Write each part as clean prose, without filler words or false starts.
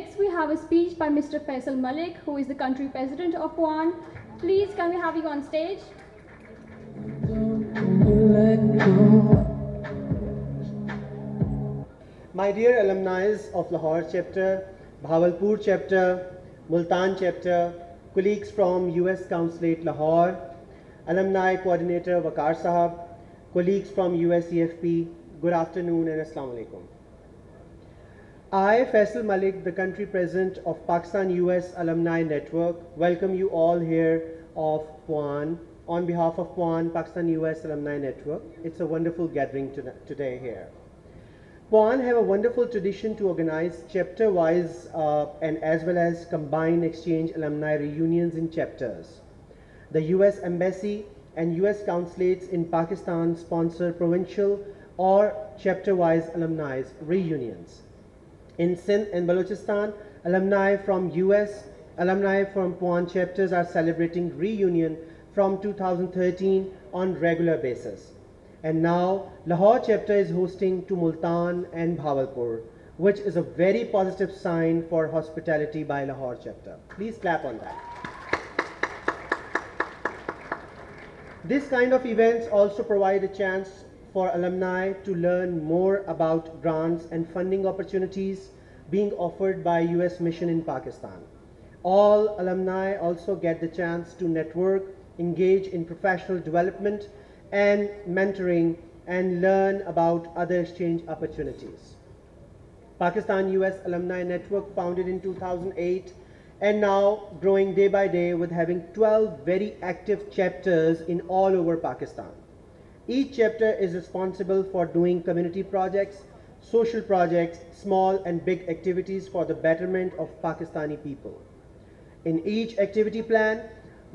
Next, we have a speech by Mr. Faisal Malik, who is the country president of Puan. Please, can we have you on stage? My dear alumni of Lahore chapter, Bahawalpur chapter, Multan chapter, colleagues from US Consulate Lahore, alumni coordinator Waqar Sahab, colleagues from USEFP, good afternoon and Assalamu alaikum. I, Faisal Malik, the country president of Pakistan US Alumni Network, welcome you all here of Puan on behalf of Puan Pakistan US Alumni Network. It's a wonderful gathering today here. Puan have a wonderful tradition to organize chapter-wise and as well as combined exchange alumni reunions in chapters. The US Embassy and US Consulates in Pakistan sponsor provincial or chapter-wise alumni reunions. In Sindh and Balochistan, alumni from US, alumni from Puan chapters are celebrating reunion from 2013 on regular basis. And now, Lahore chapter is hosting to Multan and Bahawalpur, which is a very positive sign for hospitality by Lahore chapter. Please clap on that. This kind of events also provide a chance for alumni to learn more about grants and funding opportunities being offered by US Mission in Pakistan. All alumni also get the chance to network, engage in professional development and mentoring and learn about other exchange opportunities. Pakistan US Alumni Network founded in 2008 and now growing day by day with having 12 very active chapters in all over Pakistan. Each chapter is responsible for doing community projects, social projects, small and big activities for the betterment of Pakistani people. In each activity plan,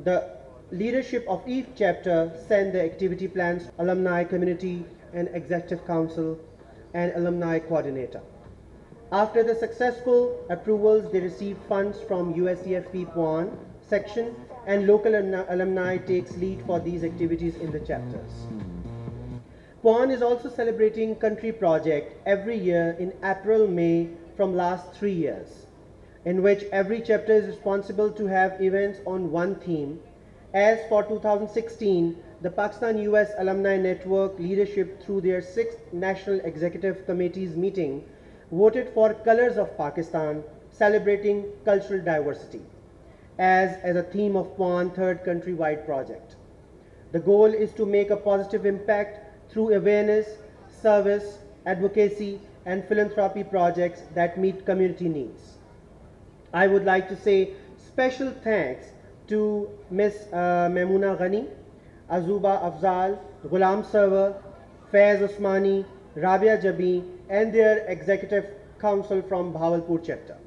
the leadership of each chapter send the activity plans to alumni community and executive council and alumni coordinator. After the successful approvals, they receive funds from USEFP Puan section and local alumni takes lead for these activities in the chapters. Puan is also celebrating country project every year in April-May from last 3 years, in which every chapter is responsible to have events on one theme. As for 2016, the Pakistan US Alumni Network leadership through their 6th National Executive Committee's meeting voted for Colors of Pakistan, celebrating cultural diversity, as a theme of Puan third countrywide project. The goal is to make a positive impact through awareness, service, advocacy, and philanthropy projects that meet community needs. I would like to say special thanks to Ms. Maimuna Ghani, Azuba Afzal, Ghulam Sarwar, Faiz Usmani, Rabia Jabi, and their executive council from Bahawalpur chapter.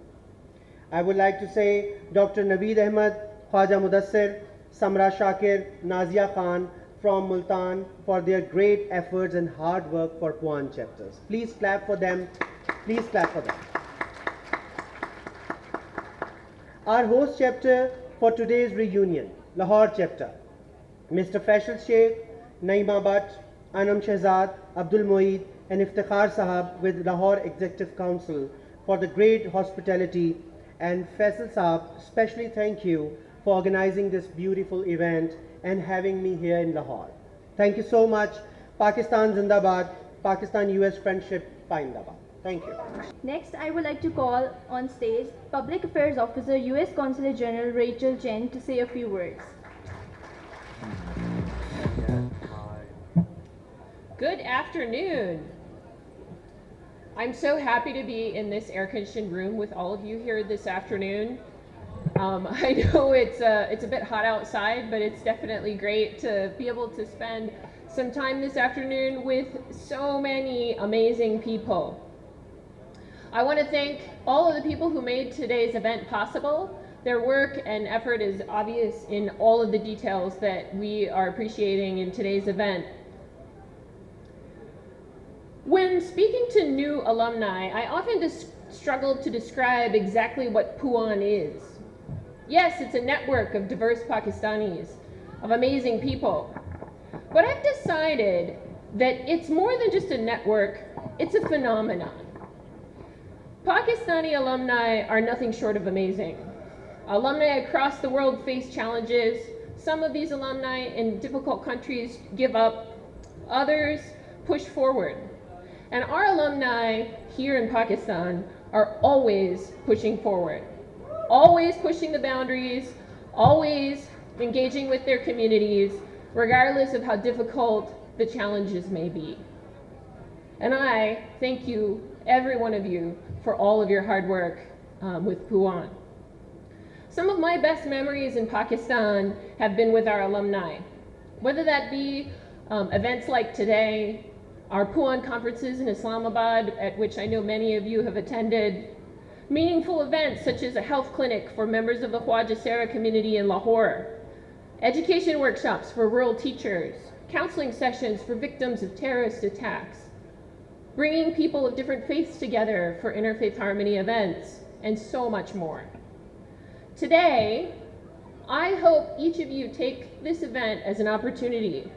I would like to say Dr. Naveed Ahmed, Khwaja Mudassir, Samra Shakir, Nazia Khan from Multan for their great efforts and hard work for Puan chapters. Please clap for them. Please clap for them. Our host chapter for today's reunion, Lahore chapter, Mr. Faisal Sheikh, Naima Bhatt, Anam Shehzad, Abdul Moeed, and Iftikhar Sahab with Lahore Executive Council for the great hospitality, and Faisal Sahab, especially thank you for organizing this beautiful event and having me here in Lahore. Thank you so much. Pakistan Zindabad, Pakistan US Friendship Paindabad. Thank you. Next, I would like to call on stage Public Affairs Officer, US Consulate General Rachel Chen to say a few words. Good afternoon. I'm so happy to be in this air-conditioned room with all of you here this afternoon. I know it's a bit hot outside, but it's definitely great to be able to spend some time this afternoon with so many amazing people. I want to thank all of the people who made today's event possible. Their work and effort is obvious in all of the details that we are appreciating in today's event. When speaking to new alumni, I often struggle to describe exactly what Puan is. Yes, it's a network of diverse Pakistanis, of amazing people. But I've decided that it's more than just a network, it's a phenomenon. Pakistani alumni are nothing short of amazing. Alumni across the world face challenges. Some of these alumni in difficult countries give up, others push forward. And our alumni here in Pakistan are always pushing forward, always pushing the boundaries, always engaging with their communities, regardless of how difficult the challenges may be. And I thank you, every one of you, for all of your hard work with Puan. Some of my best memories in Pakistan have been with our alumni, whether that be events like today, our Puan conferences in Islamabad, at which I know many of you have attended, meaningful events such as a health clinic for members of the Khwaja Sara community in Lahore, education workshops for rural teachers, counseling sessions for victims of terrorist attacks, bringing people of different faiths together for interfaith harmony events, and so much more. Today, I hope each of you take this event as an opportunity.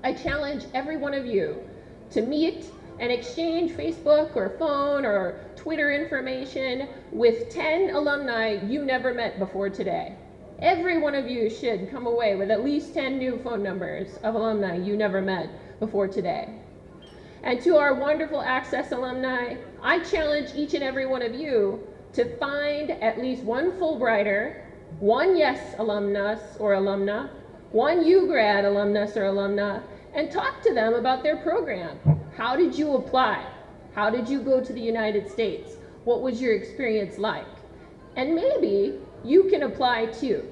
I challenge every one of you to meet and exchange Facebook or phone or Twitter information with 10 alumni you never met before today. Every one of you should come away with at least 10 new phone numbers of alumni you never met before today. And to our wonderful Access alumni, I challenge each and every one of you to find at least one Fulbrighter, one YES alumnus or alumna, one UGrad alumnus or alumna, and talk to them about their program. How did you apply? How did you go to the United States? What was your experience like? And maybe you can apply too.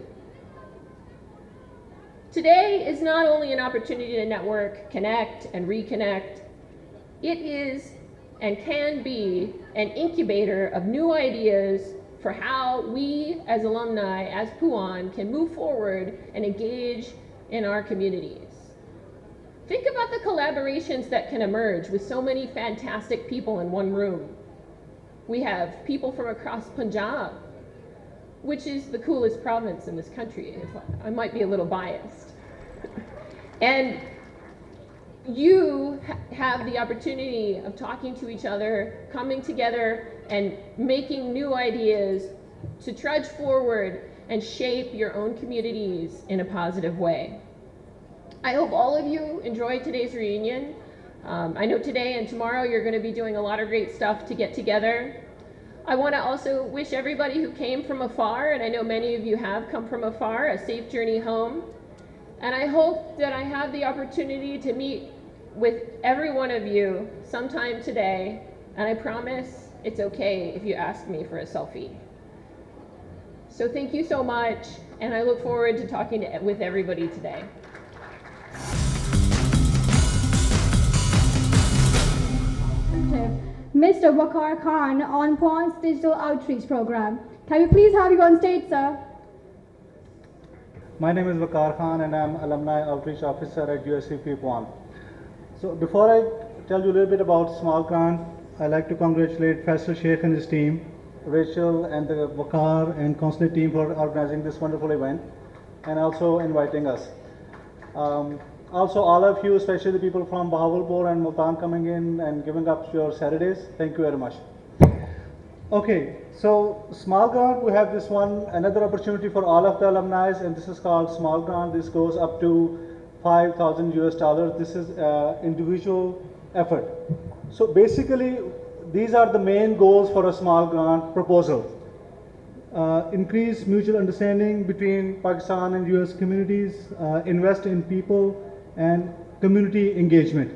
Today is not only an opportunity to network, connect, and reconnect, it is and can be an incubator of new ideas for how we as alumni, as Puan, can move forward and engage in our communities. Think about the collaborations that can emerge with so many fantastic people in one room. We have people from across Punjab, which is the coolest province in this country. I might be a little biased. And you have the opportunity of talking to each other, coming together, and making new ideas to trudge forward and shape your own communities in a positive way. I hope all of you enjoyed today's reunion. I know today and tomorrow you're going to be doing a lot of great stuff to get together. I want to also wish everybody who came from afar, and I know many of you have come from afar, a safe journey home. And I hope that I have the opportunity to meet with every one of you sometime today, and I promise it's okay if you ask me for a selfie. So thank you so much, and I look forward to talking with everybody today. Mr. Waqar Khan on Puan's Digital Outreach Program. Can we please have you on stage, sir? My name is Waqar Khan and I'm Alumni Outreach Officer at USCP Puan. So before I tell you a little bit about Small Grant, I'd like to congratulate Faisal Sheikh and his team, Rachel and the Waqar and Consulate team for organizing this wonderful event and also inviting us. Also all of you, especially the people from Bahawalpur and Multan coming in and giving up your Saturdays, thank you very much. Okay, so Small Grant, we have this another opportunity for all of the alumni, and this is called Small Grant. This goes up to $5,000. This is individual effort. So basically, these are the main goals for a Small Grant proposal. Increase mutual understanding between Pakistan and US communities, invest in people, and community engagement.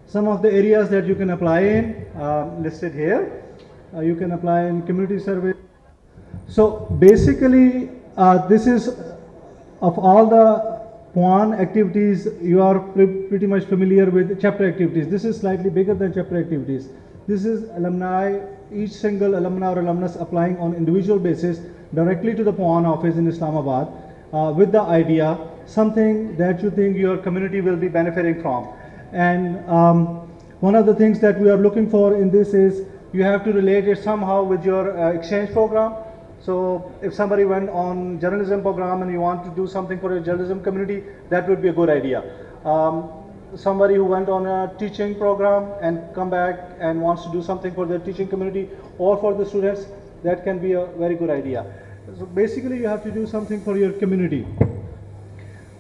Some of the areas that you can apply in listed here. You can apply in community service. So basically, this is of all the Puan activities, you are pretty much familiar with chapter activities. This is slightly bigger than chapter activities. This is alumni, each single alumni or alumnus applying on individual basis directly to the Puan office in Islamabad with the idea, something that you think your community will be benefiting from. And one of the things that we are looking for in this is you have to relate it somehow with your exchange program. So if somebody went on journalism program and you want to do something for your journalism community, that would be a good idea. somebody who went on a teaching program and come back and wants to do something for their teaching community or for the students, that can be a very good idea. So basically you have to do something for your community.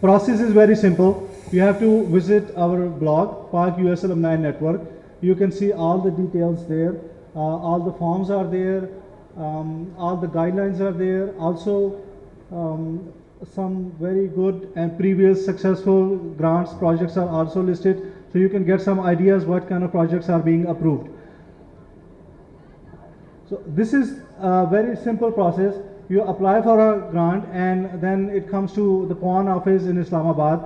Process is very simple. You have to visit our blog, Park US Alumni Network. You can see all the details there. All the forms are there. All the guidelines are there. Also, some very good and previous successful grants projects are also listed, so you can get some ideas what kind of projects are being approved. So this is a very simple process. You apply for a grant and then it comes to the PON office in Islamabad.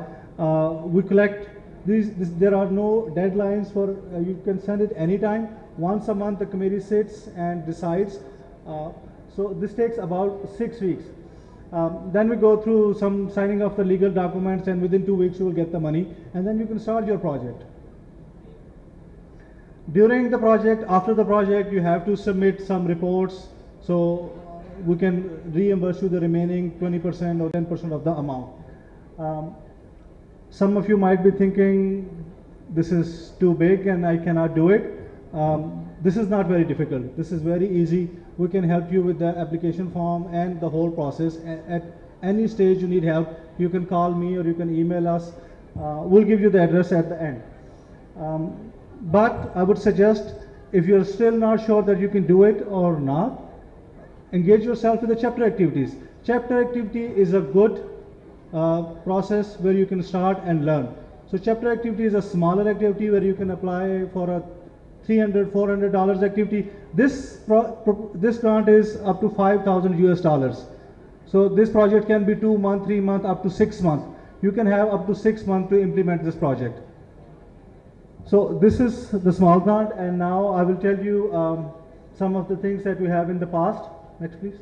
We collect there are no deadlines for, you can send it anytime. Once a month the committee sits and decides. So this takes about 6 weeks. Then we go through some signing of the legal documents, and within 2 weeks you will get the money, and then you can start your project. During the project, after the project, you have to submit some reports, so we can reimburse you the remaining 20% or 10% of the amount. Some of you might be thinking, this is too big and I cannot do it. This is not very difficult. This is very easy. We can help you with the application form and the whole process. At any stage you need help, you can call me or you can email us. We'll give you the address at the end. But I would suggest, if you're still not sure that you can do it or not, engage yourself with the chapter activities. Chapter activity is a good process where you can start and learn. So chapter activity is a smaller activity where you can apply for a $300, $400 activity. This grant is up to 5,000 US dollars. So this project can be 2 months, 3 months, up to 6 months. You can have up to 6 months to implement this project. So this is the small grant, and now I will tell you some of the things that we have in the past. Next please.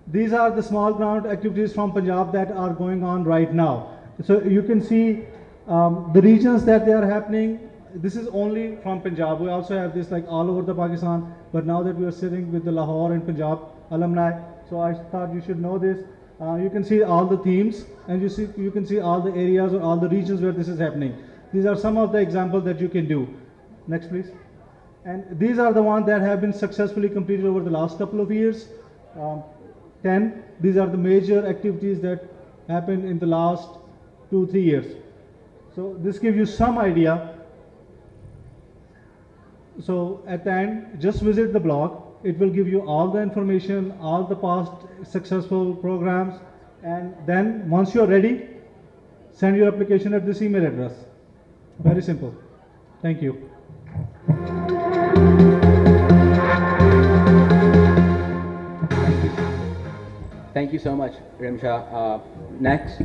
These are the small grant activities from Punjab that are going on right now. So you can see the regions that they are happening. This is only from Punjab. We also have this like all over the Pakistan, but now that we are sitting with the Lahore and Punjab alumni, so I thought you should know this. You can see all the themes, and you can see all the areas or all the regions where this is happening. These are some of the examples that you can do. Next please. And these are the ones that have been successfully completed over the last couple of years. 10. These are the major activities that happened in the last 2-3 years. So this gives you some idea. So at the end, just visit the blog. It will give you all the information, all the past successful programs, and then once you're ready, send your application at this email address. Very simple. Thank you. Thank you so much, Rimsha. Next.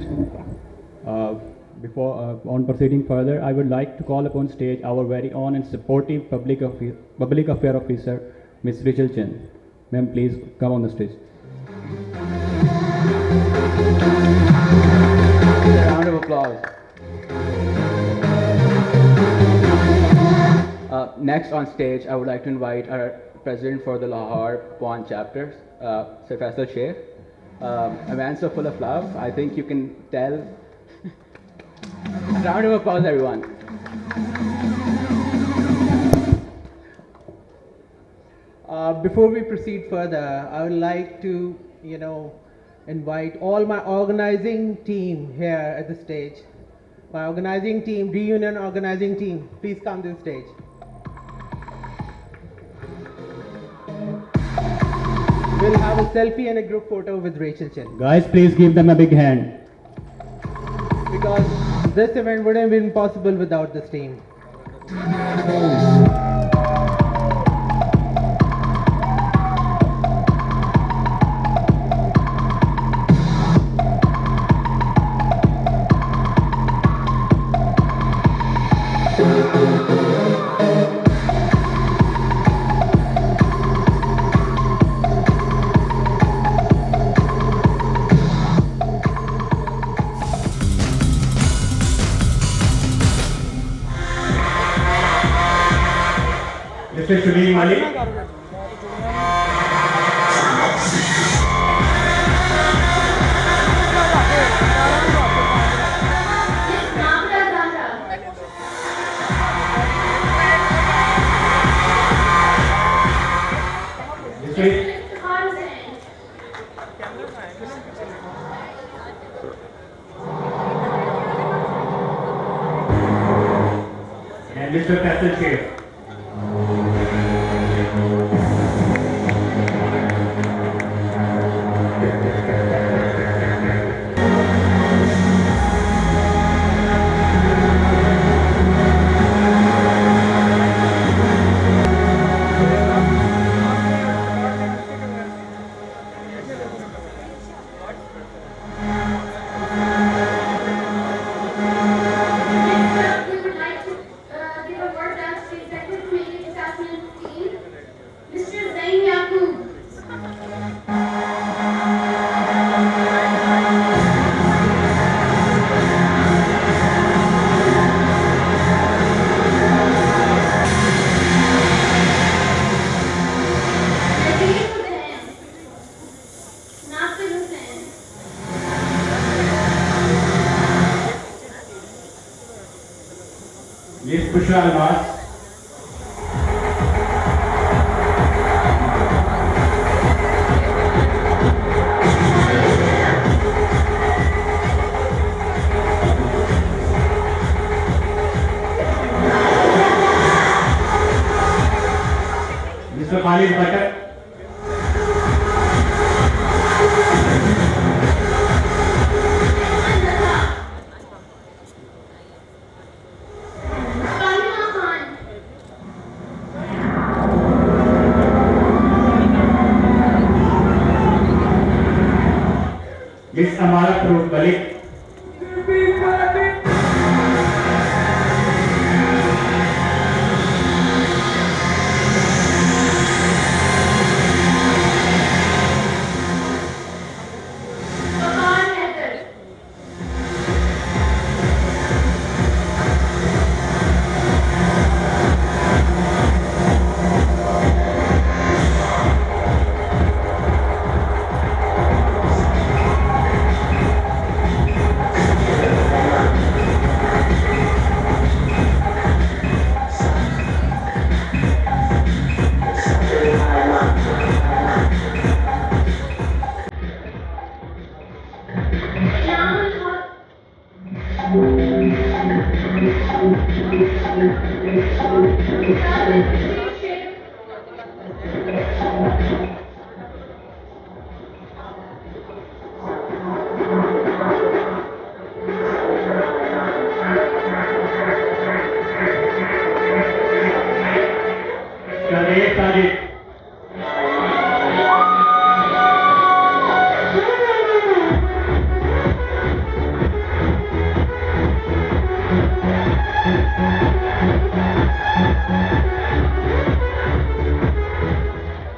Before on proceeding further, I would like to call upon stage our very own and supportive public affair officer, Ms. Rachel Chen. Ma'am, please come on the stage. A round of applause. Next on stage, I would like to invite our president for the Lahore PON chapter, Sir Faisal Sheikh. A man so full of love, I think you can tell. A round of applause, everyone. Before we proceed further, I would like to, invite all my organizing team here at the stage. My organizing team, reunion organizing team, please come to the stage. We'll have a selfie and a group photo with Rachel Chen. Guys, please give them a big hand. Because this event wouldn't have been possible without this team. Mr. Shuleen Malik. Faisal Sheikh. We would like to give a word dance to Executive Committee 2015, Mr. Zain Yaqub. Nadeem Hussain, Nasir Hussain. Miss Bushra Almas. Mr. Khalid Bhatak. Fatima Khan. Miss Amara Fruit Malik. Babar Haider. Yaman Haq. Sheikh. Kadeer Sajid.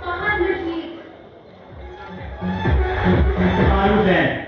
Fahad Majid. Khan Hussain.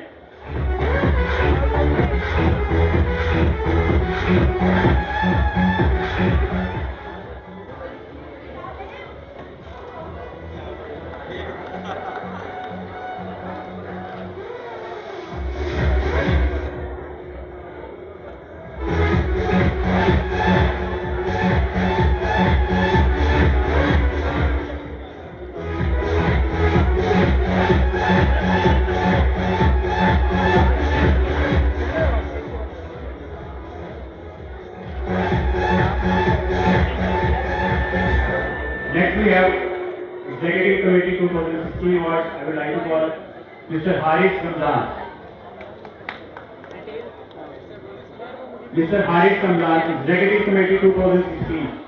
Next we have Executive Committee 2016 awards. I would like to call Mr. Haris Ramzan. Mr. Haris Ramzan, Executive Committee 2016.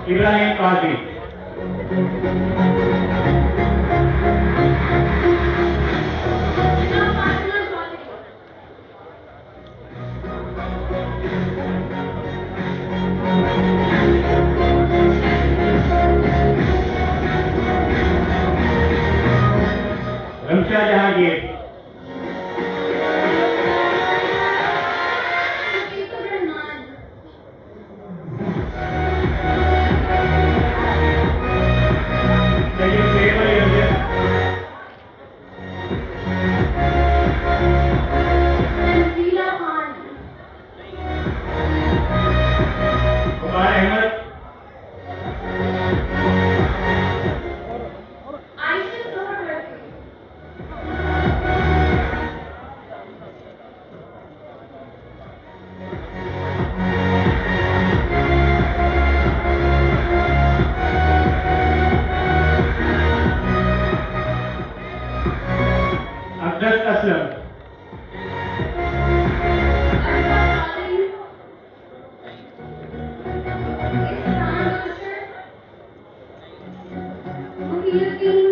Ibrahim Qazi. Fatima Chaudhary. Ramsha Jahangir. Shafiqur Rahman. Sayyid Philippines.